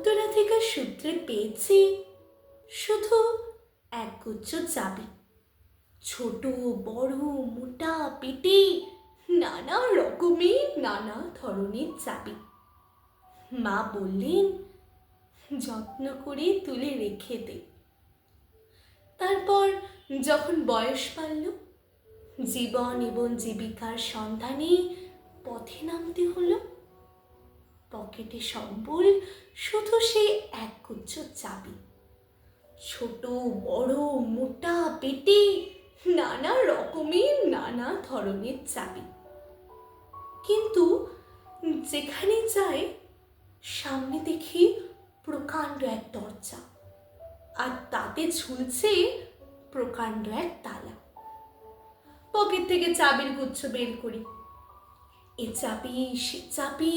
উত্তরাধিকার সূত্রে পেয়েছি শুধু একগুচ্ছ চাবি, ছোট বড় মোটা পেটে নানা রকমের নানা ধরনের চাবি। মা বললেন, যত্ন করে তুলে রেখে দে। তারপর যখন বয়স বাড়ল, জীবন এবং জীবিকার সন্ধানে পথে নামতে হলো, পকেটে সম্বল শুধু সেই একগুচ্ছ চাবি, ছোট বড় মোটা পেটে নানা রকমের নানা ধরনের চাবি। কিন্তু যেখানে যাই সামনে দেখি প্রকাণ্ড এক দরজা, আর তাতে ঝুলছে প্রকাণ্ড এক তালা। পকেট থেকে চাবির গুচ্ছ বের করি, এ চাবি সে চাবি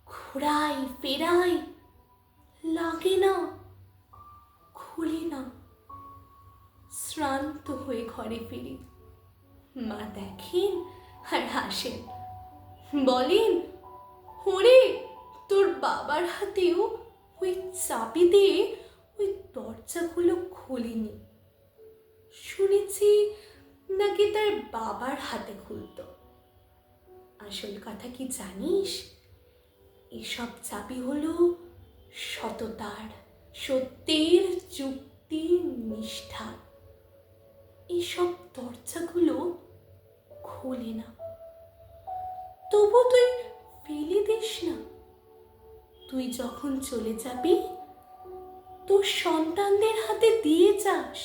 ঘোরাই ফেরাই, লাগে না, খুলি না। শ্রান্ত হয়ে ঘরে ফিরি। মা দেখেন আর হাসেন, বলেন, ওরে তোর বাবার হাতেও ওই চাবি দিয়ে ওই দরজাগুলো খোলেনি, শুনেছি নাকি তার বাবার হাতে খুলত। আসল কথা কি জানিস? এসব চাবি হলো সততার, সত্যের, যুক্তির, নিষ্ঠা। এসব দরজাগুলো খোলে না। তবু তুই ফেলে দিস না। তুই যখন চলে যাবি তোর সন্তানদের হাতে দিয়ে যাস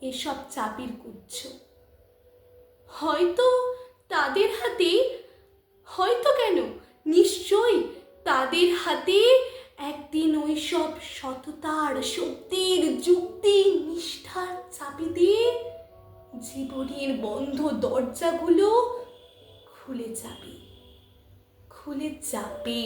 এসব চাবির গুচ্ছ। হয়তো তাদের হাতে, হয়তো কেন, নিশ্চয়ই তাদের হাতে একদিন ওই সব সততার, সত্যের, যুক্তির, নিষ্ঠার চাবি দিয়ে জীবনের বন্ধ দরজাগুলো খুলে যাবে, খুলে যাবে।